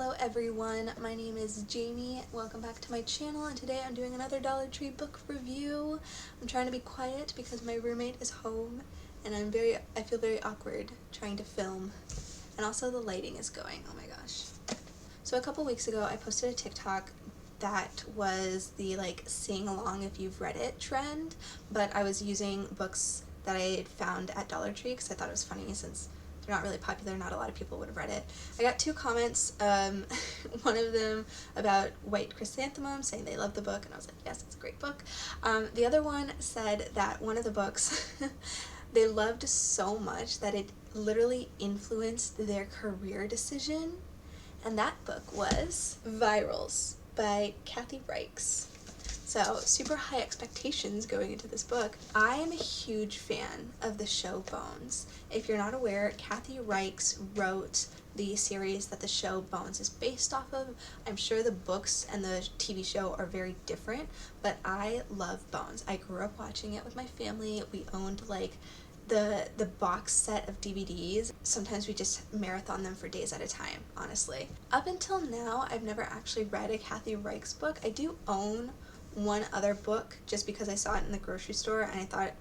Hello everyone, my name is Jamie. Welcome back to my channel, and today I'm doing another Dollar Tree book review. I'm trying to be quiet because my roommate is home and I feel very awkward trying to film. And also the lighting is going, oh my gosh. So a couple weeks ago I posted a TikTok that was the sing along if you've read it trend, but I was using books that I had found at Dollar Tree because I thought it was funny since they're not really popular, not a lot of people would have read it. I got 2 comments, one of them about White Chrysanthemum saying they loved the book, and I was like, yes, it's a great book. The other one said that one of the books they loved so much that it literally influenced their career decision, and that book was Virals by Kathy Reichs. So, super high expectations going into this book. I am a huge fan of the show Bones. If you're not aware, Kathy Reichs wrote the series that the show Bones is based off of. I'm sure the books and the TV show are very different, but I love Bones. I grew up watching it with my family. We owned the box set of DVDs. Sometimes we just marathon them for days at a time, honestly. Up until now, I've never actually read a Kathy Reichs book. I do own one other book just because I saw it in the grocery store, and I thought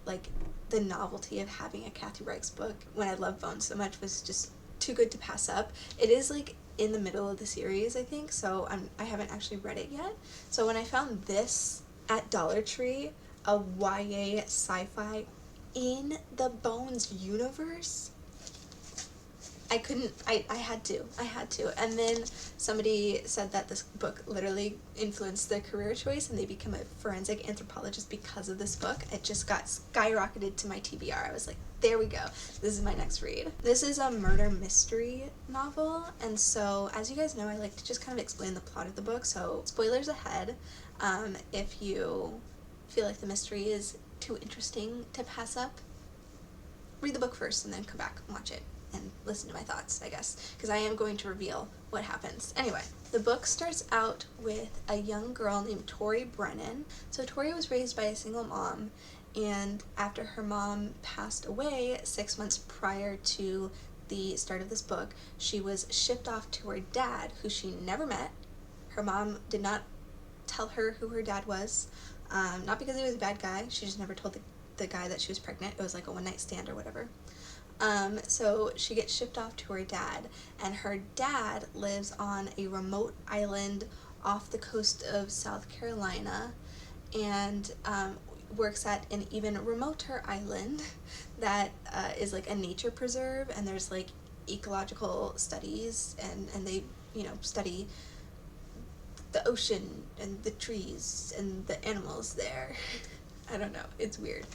the novelty of having a Kathy Reichs book when I love Bones so much was just too good to pass up. It is in the middle of the series, I think, so I haven't actually read it yet. So when I found this at Dollar Tree, a YA sci-fi in the Bones universe, I had to. And then somebody said that this book literally influenced their career choice and they become a forensic anthropologist because of this book. It just got skyrocketed to my TBR. I was like, there we go. This is my next read. This is a murder mystery novel, and so as you guys know, I like to just kind of explain the plot of the book, so spoilers ahead. If you feel like the mystery is too interesting to pass up, read the book first and then come back and watch it and listen to my thoughts, I guess, because I am going to reveal what happens. Anyway, the book starts out with a young girl named Tori Brennan. So Tori was raised by a single mom, and after her mom passed away 6 months prior to the start of this book, she was shipped off to her dad, who she never met. Her mom did not tell her who her dad was, not because he was a bad guy, she just never told the guy that she was pregnant. It was like a one-night stand or whatever. So she gets shipped off to her dad, and her dad lives on a remote island off the coast of South Carolina, and works at an even remoter island that is a nature preserve, and there's ecological studies, and they study the ocean and the trees and the animals there. I don't know, it's weird.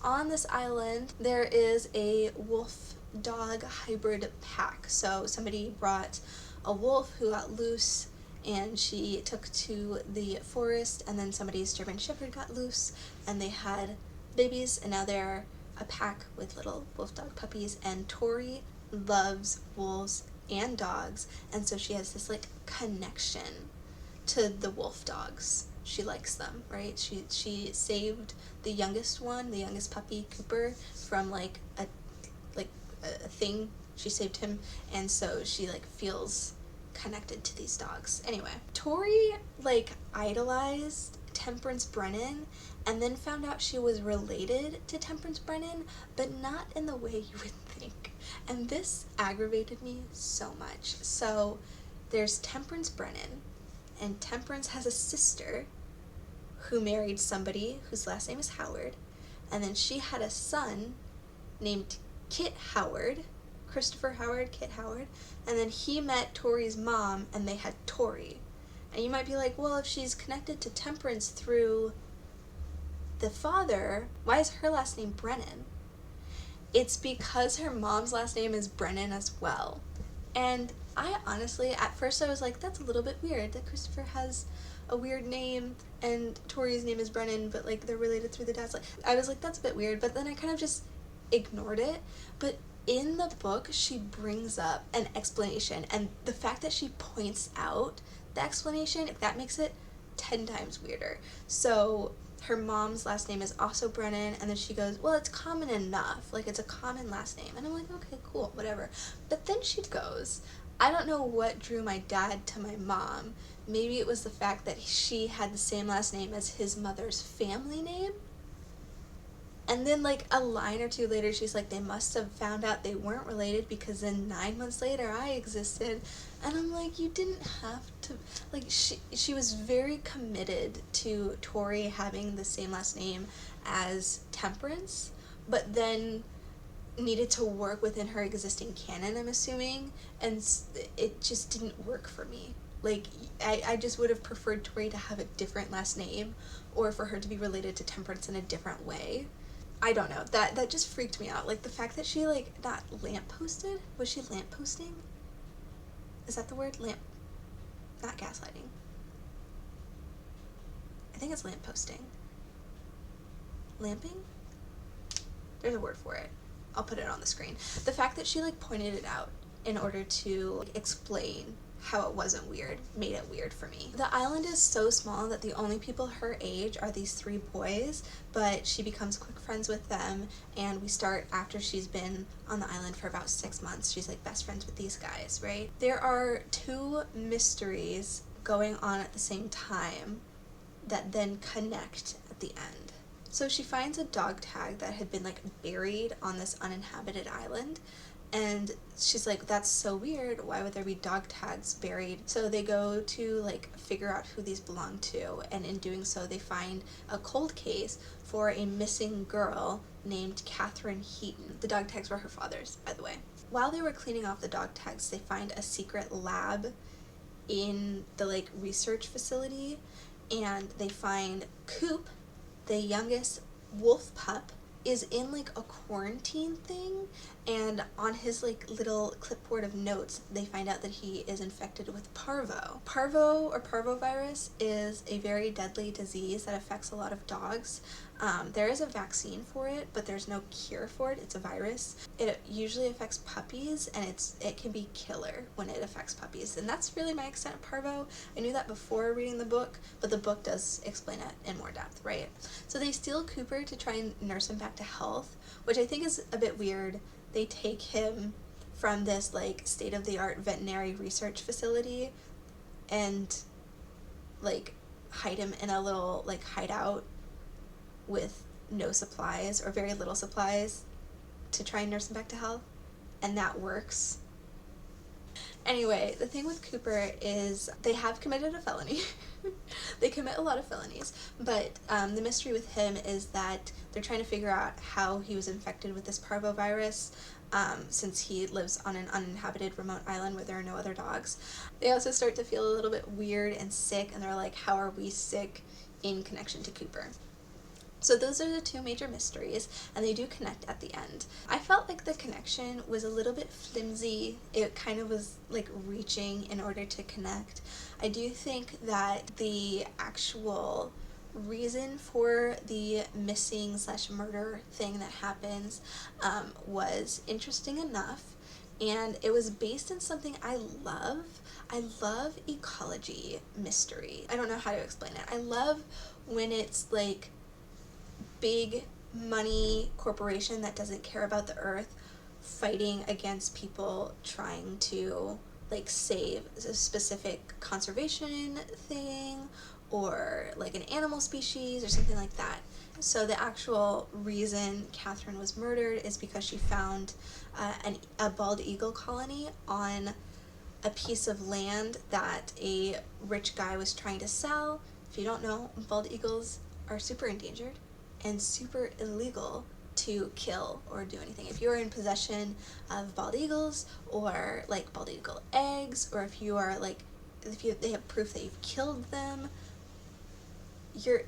On this island, there is a wolf-dog hybrid pack. So somebody brought a wolf who got loose, and she took to the forest, and then somebody's German Shepherd got loose, and they had babies, and now they're a pack with little wolf-dog puppies, and Tori loves wolves and dogs, and so she has this connection to the wolf dogs. She likes them, right? She saved the youngest one, the youngest puppy, Cooper, from a thing. She saved him, and so she feels connected to these dogs. Anyway, Tori idolized Temperance Brennan, and then found out she was related to Temperance Brennan, but not in the way you would think. And this aggravated me so much. So there's Temperance Brennan, and Temperance has a sister who married somebody whose last name is Howard, and then she had a son named Kit Howard, Christopher Howard, Kit Howard, and then he met Tori's mom, and they had Tori. And you might be like, well, if she's connected to Temperance through the father, why is her last name Brennan? It's because her mom's last name is Brennan as well. And I honestly, at first I was like, that's a little bit weird that Christopher has a weird name and Tori's name is Brennan, but they're related through the dad's. I was like, that's a bit weird, but then I kind of just ignored it. But in the book, she brings up an explanation, and the fact that she points out the explanation, that makes it 10 times weirder. So her mom's last name is also Brennan, and then she goes, well, it's common enough, it's a common last name. And I'm like, okay, cool, whatever. But then she goes I don't know what drew my dad to my mom. Maybe it was the fact that she had the same last name as his mother's family name. And then like a line or two later, she's like, they must have found out they weren't related because then 9 months later I existed. And I'm like, you didn't have to. Like, she was very committed to Tori having the same last name as Temperance, but then needed to work within her existing canon, I'm assuming, and it just didn't work for me. Like, I just would have preferred Tori to have a different last name, or for her to be related to Temperance in a different way. I don't know, that just freaked me out. Like, the fact that she, like, not lampposted? Was she lampposting? Is that the word? Not gaslighting. I think it's lampposting. Lamping? There's a word for it. I'll put it on the screen. The fact that she, like, pointed it out in order to, like, explain how it wasn't weird made it weird for me. The island is so small that the only people her age are these 3 boys, but she becomes quick friends with them, and we start after she's been on the island for about 6 months. She's like best friends with these guys, right? There are 2 mysteries going on at the same time that then connect at the end. So she finds a dog tag that had been like buried on this uninhabited island, and she's like, that's so weird, why would there be dog tags buried? So they go to like figure out who these belong to, and in doing so they find a cold case for a missing girl named Catherine Heaton. The dog tags were her father's, by the way. While they were cleaning off the dog tags, they find a secret lab in the like research facility, and they find Coop, the youngest wolf pup, is in like a quarantine thing, and on his like little clipboard of notes they find out that he is infected with parvo. Parvo or parvovirus is a very deadly disease that affects a lot of dogs. There is a vaccine for it, but there's no cure for it. It's a virus. It usually affects puppies, and it can be killer when it affects puppies, and that's really my extent of parvo. I knew that before reading the book, but the book does explain it in more depth, right? So they steal Cooper to try and nurse him back to health, which I think is a bit weird. They take him from this like state-of-the-art veterinary research facility and like hide him in a little like hideout with no supplies or very little supplies to try and nurse him back to health, and that works. Anyway, the thing with Cooper is they have committed a felony. They commit a lot of felonies, but the mystery with him is that they're trying to figure out how he was infected with this parvovirus, since he lives on an uninhabited remote island where there are no other dogs. They also start to feel a little bit weird and sick, and they're like, how are we sick in connection to Cooper? So those are the 2 major mysteries, and they do connect at the end. I felt like the connection was a little bit flimsy. It kind of was like reaching in order to connect. I do think that the actual reason for the missing/murder thing that happens was interesting enough, and it was based in something I love. I love ecology mystery. I don't know how to explain it. I love when it's like big money corporation that doesn't care about the earth fighting against people trying to like save a specific conservation thing or like an animal species or something like that. So the actual reason Catherine was murdered is because she found a bald eagle colony on a piece of land that a rich guy was trying to sell. If you don't know, bald eagles are super endangered and super illegal to kill or do anything. If you are in possession of bald eagles or like bald eagle eggs, or if you are like, they have proof that you've killed them,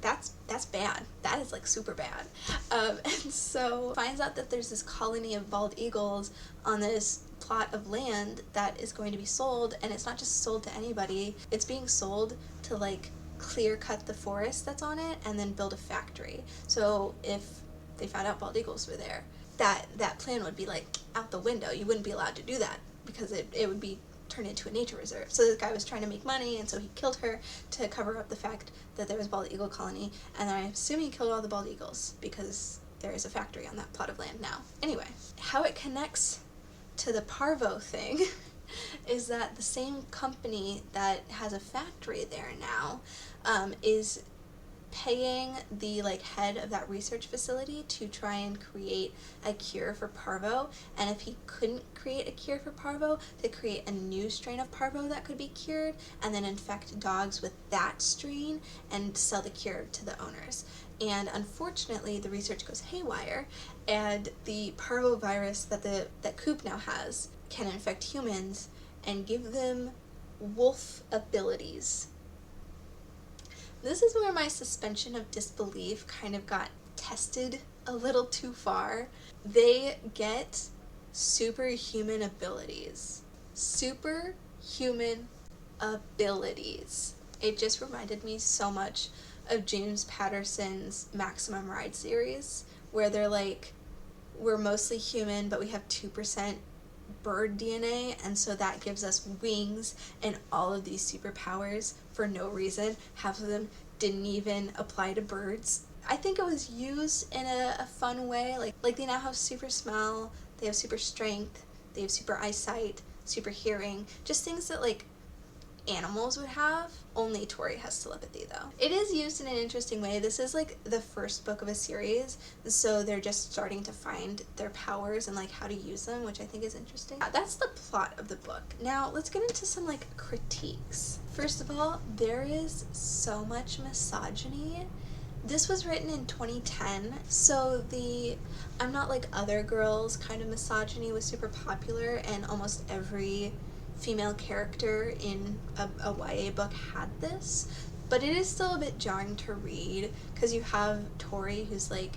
that's bad. That is like super bad. And so finds out that there's this colony of bald eagles on this plot of land that is going to be sold, and it's not just sold to anybody, it's being sold to like clear cut the forest that's on it and then build a factory. So if they found out bald eagles were there, that plan would be like out the window. You wouldn't be allowed to do that because it would be turned into a nature reserve. So this guy was trying to make money, and so he killed her to cover up the fact that there was a bald eagle colony, and I'm assuming he killed all the bald eagles because there is a factory on that plot of land now. Anyway, how it connects to the parvo thing is that the same company that has a factory there now is paying the like head of that research facility to try and create a cure for parvo, and if he couldn't create a cure for parvo, to create a new strain of parvo that could be cured and then infect dogs with that strain and sell the cure to the owners. And unfortunately the research goes haywire, and the parvovirus that Coop now has can infect humans and give them wolf abilities. This is where my suspension of disbelief kind of got tested a little too far. They get superhuman abilities. Superhuman abilities. It just reminded me so much of James Patterson's Maximum Ride series, where they're like, we're mostly human, but we have 2% bird DNA, and so that gives us wings and all of these superpowers for no reason. Half of them didn't even apply to birds. I think it was used in a fun way, like they now have super smell, they have super strength, they have super eyesight, super hearing, just things that like animals would have. Only Tori has telepathy though. It is used in an interesting way. This is like the first book of a series, so they're just starting to find their powers and like how to use them, which I think is interesting. That's the plot of the book. Now let's get into some like critiques. First of all, there is so much misogyny. This was written in 2010, so the I'm not like other girls kind of misogyny was super popular, and almost every female character in a YA book had this, but it is still a bit jarring to read because you have Tori who's like,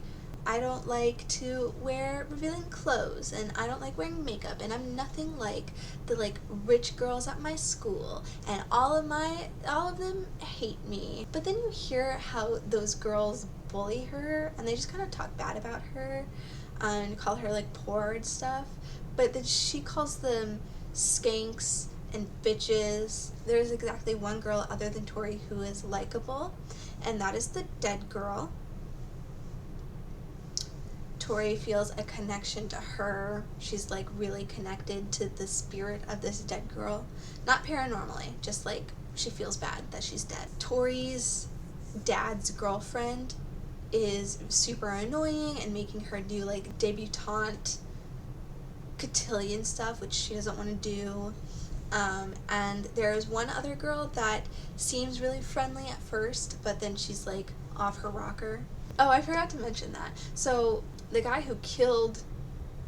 I don't like to wear revealing clothes, and I don't like wearing makeup, and I'm nothing like the like rich girls at my school, and all of them hate me. But then you hear how those girls bully her and they just kind of talk bad about her and call her like poor and stuff, but then she calls them skanks and bitches. There's exactly one girl other than Tori who is likable, and that is the dead girl. Tori feels a connection to her. She's like really connected to the spirit of this dead girl. Not paranormally, just like she feels bad that she's dead. Tori's dad's girlfriend is super annoying and making her do like debutante cotillion stuff, which she doesn't want to do. And there is one other girl that seems really friendly at first, but then she's like off her rocker. Oh, I forgot to mention that. So the guy who killed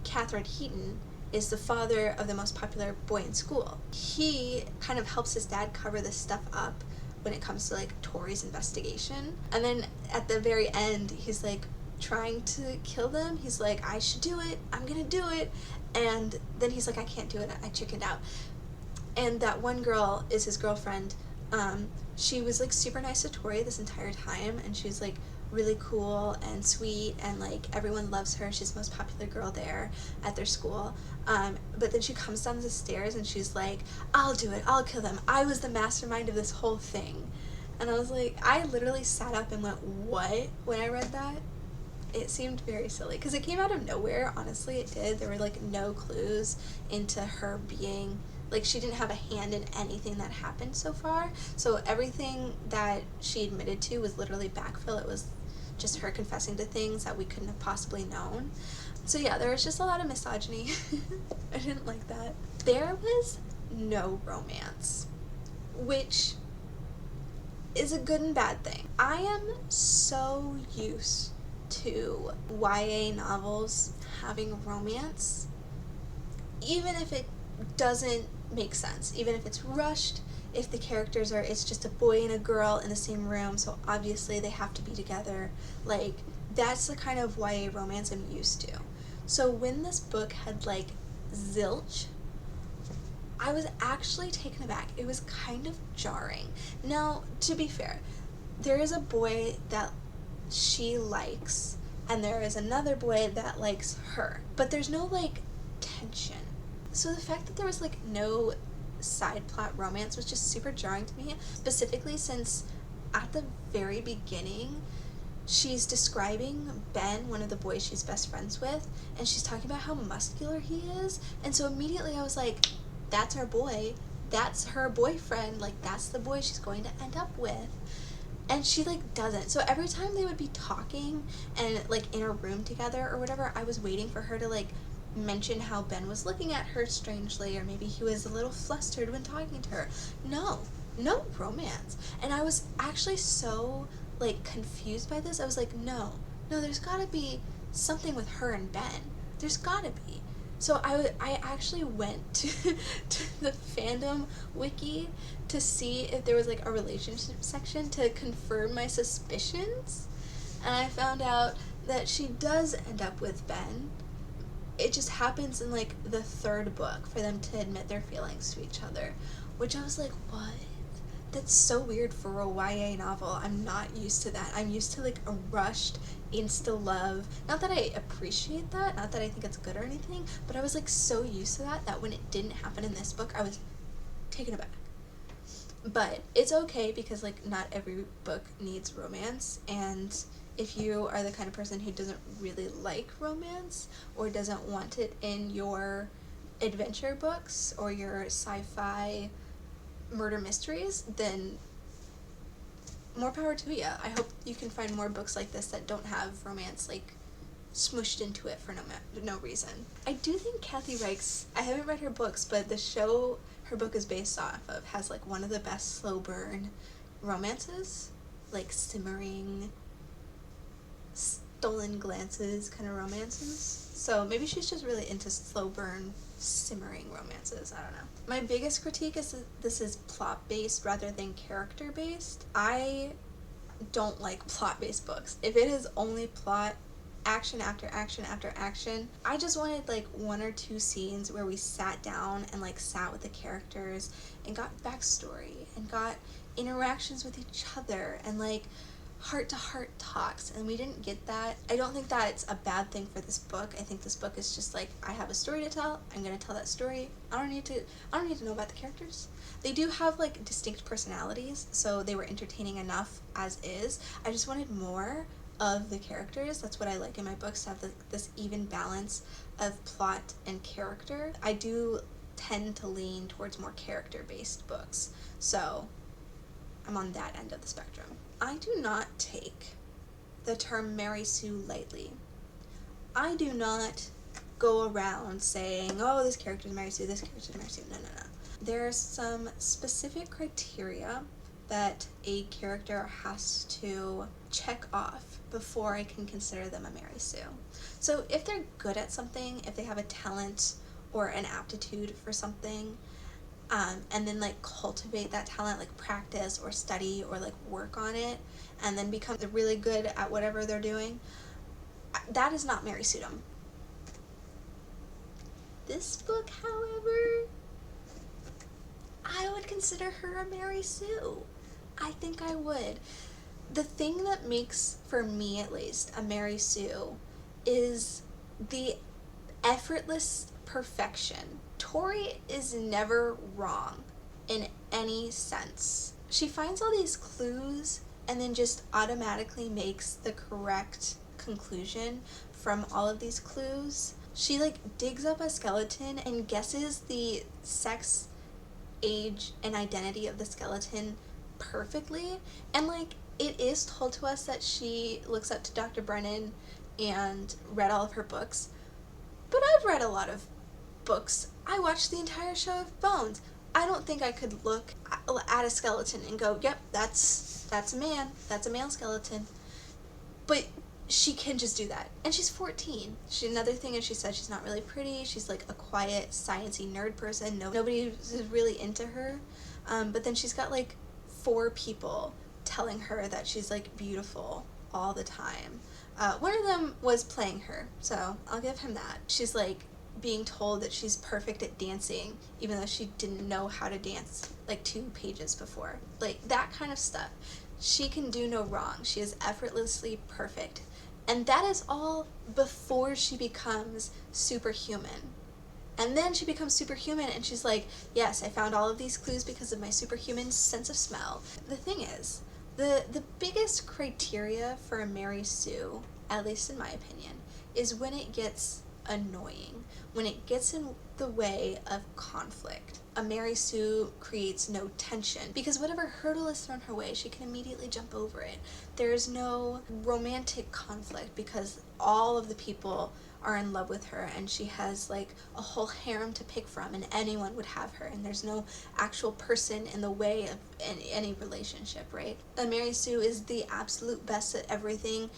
Catherine Heaton is the father of the most popular boy in school. He kind of helps his dad cover this stuff up when it comes to like Tori's investigation. And then at the very end, he's like trying to kill them. He's like, I should do it, I'm gonna do it. And then he's like, I can't do it, I chickened out. And that one girl is his girlfriend. She was like super nice to Tori this entire time, and she's like really cool and sweet, and like everyone loves her. She's the most popular girl there at their school. But then she comes down the stairs and she's like, I'll do it, I'll kill them, I was the mastermind of this whole thing. And I was like, I literally sat up and went, what? When I read that, it seemed very silly because it came out of nowhere. Honestly, it did. There were like no clues into her being like, she didn't have a hand in anything that happened so far. So everything that she admitted to was literally backfill. It was just her confessing to things that we couldn't have possibly known. So yeah, there was just a lot of misogyny. I didn't like that. There was no romance, which is a good and bad thing. I am so used to YA novels having romance, even if it doesn't make sense, even if it's rushed, if the characters are, it's just a boy and a girl in the same room, so obviously they have to be together. Like, that's the kind of YA romance I'm used to. So when this book had like zilch, I was actually taken aback. It was kind of jarring. Now, to be fair, there is a boy that she likes, and there is another boy that likes her, but there's no like tension. So the fact that there was like no side plot romance was just super jarring to me, specifically since at the very beginning she's describing Ben, one of the boys she's best friends with, and she's talking about how muscular he is, and so immediately I was like, that's our boy, that's her boyfriend, like that's the boy she's going to end up with. And she like doesn't. So every time they would be talking and like in a room together or whatever, I was waiting for her to like mention how Ben was looking at her strangely, or maybe he was a little flustered when talking to her. No romance. And I was actually so like confused by this. I was like, no, there's gotta be something with her and Ben. There's gotta be. So I actually went to the fandom wiki to see if there was like a relationship section to confirm my suspicions, and I found out that she does end up with Ben. It just happens in like the third book for them to admit their feelings to each other, which I was like, what? That's so weird for a YA novel. I'm not used to that. I'm used to like a rushed insta love. Not that I appreciate that, not that I think it's good or anything, but I was like so used to that when it didn't happen in this book, I was taken aback. But it's okay, because like not every book needs romance, and if you are the kind of person who doesn't really like romance or doesn't want it in your adventure books or your sci-fi murder mysteries, then more power to you. I hope you can find more books like this that don't have romance like smooshed into it for no reason. I do think Kathy Reichs, I haven't read her books, but the show her book is based off of has like one of the best slow burn romances, like simmering, stolen glances kind of romances. So maybe she's just really into slow burn, simmering romances. I don't know. My biggest critique is that this is plot based rather than character based. I don't like plot based books. If it is only plot, action after action after action, I just wanted like one or two scenes where we sat down and like sat with the characters and got backstory and got interactions with each other and like heart-to-heart talks, and we didn't get that. I don't think that's a bad thing for this book. I think this book is just like, I have a story to tell, I'm gonna tell that story. I don't need to know about the characters. They do have like distinct personalities, so they were entertaining enough as is. I just wanted more of the characters. That's what I like in my books, to have this even balance of plot and character. I do tend to lean towards more character-based books, so I'm on that end of the spectrum. I do not take the term Mary Sue lightly. I do not go around saying, oh, this character is Mary Sue, this character is Mary Sue. No. There are some specific criteria that a character has to check off before I can consider them a Mary Sue. So if they're good at something, if they have a talent or an aptitude for something, and then like cultivate that talent, like practice or study or like work on it, and then become really good at whatever they're doing, that is not Mary Sue-dom. This book, however, I would consider her a Mary Sue. I think I would. The thing that makes, for me at least, a Mary Sue is the effortless perfection. Tori is never wrong in any sense. She finds all these clues and then just automatically makes the correct conclusion from all of these clues. She like digs up a skeleton and guesses the sex, age, and identity of the skeleton perfectly, and like it is told to us that she looks up to Dr. Brennan and read all of her books, but I've read a lot of books. I watched the entire show of Bones. I don't think I could look at a skeleton and go, yep, that's a man, that's a male skeleton. But she can just do that, and she's 14. Another thing is, she said she's not really pretty. She's like a quiet, sciencey nerd person. Nobody is really into her. But then she's got like 4 people telling her that she's like beautiful all the time. One of them was playing her, so I'll give him that. She's like being told that she's perfect at dancing, even though she didn't know how to dance like 2 pages before. Like that kind of stuff. She can do no wrong. She is effortlessly perfect. And that is all before she becomes superhuman. And then she becomes superhuman and she's like, yes, I found all of these clues because of my superhuman sense of smell. The thing is, the biggest criteria for a Mary Sue, at least in my opinion, is when it gets annoying. When it gets the way of conflict. A Mary Sue creates no tension because whatever hurdle is thrown her way, she can immediately jump over it. There's no romantic conflict because all of the people are in love with her and she has like a whole harem to pick from and anyone would have her, and there's no actual person in the way of any relationship, right? And Mary Sue is the absolute best at everything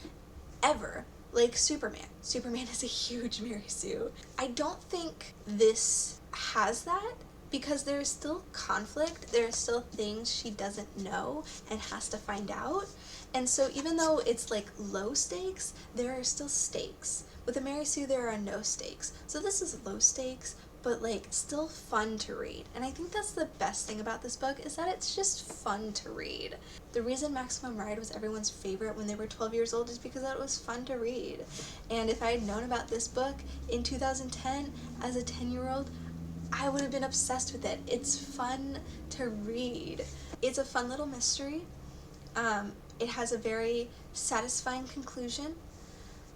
ever. Like Superman. Superman is a huge Mary Sue. I don't think this has that because there is still conflict, there are still things she doesn't know and has to find out. And so even though it's like low stakes, there are still stakes. With a Mary Sue, there are no stakes. So this is low stakes, but like still fun to read. And I think that's the best thing about this book, is that it's just fun to read. The reason Maximum Ride was everyone's favorite when they were 12 years old is because it was fun to read. And if I had known about this book in 2010 as a 10-year-old, I would have been obsessed with it. It's fun to read. It's a fun little mystery. It has a very satisfying conclusion,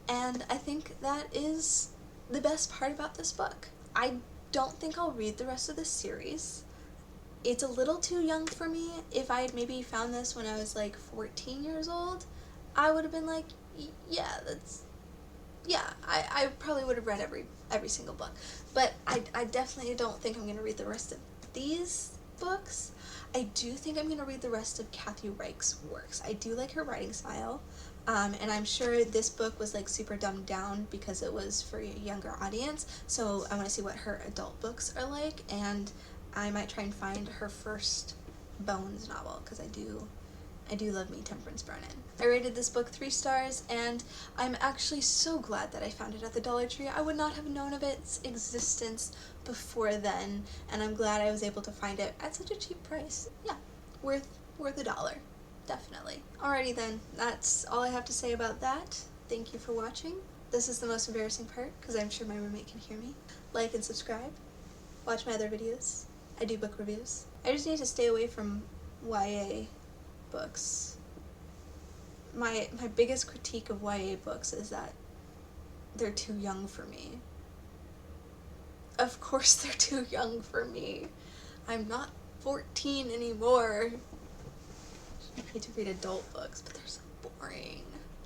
and I think that is the best part about this book. I don't think I'll read the rest of the series. It's a little too young for me. If I had maybe found this when I was like 14 years old, I would have been like, I probably would have read every single book. But I definitely don't think I'm going to read the rest of these books. I do think I'm going to read the rest of Kathy Reichs' works. I do like her writing style, and I'm sure this book was like super dumbed down because it was for a younger audience, so I want to see what her adult books are like, and I might try and find her first Bones novel, because I do love me Temperance Brennan. I rated this book 3 stars, and I'm actually so glad that I found it at the Dollar Tree. I would not have known of its existence before then, and I'm glad I was able to find it at such a cheap price. Yeah, worth $1, definitely. Alrighty then, that's all I have to say about that. Thank you for watching. This is the most embarrassing part, because I'm sure my roommate can hear me. Like and subscribe. Watch my other videos. I do book reviews. I just need to stay away from YA books. My biggest critique of YA books is that they're too young for me. Of course they're too young for me. I'm not 14 anymore. I hate to read adult books, but they're so boring.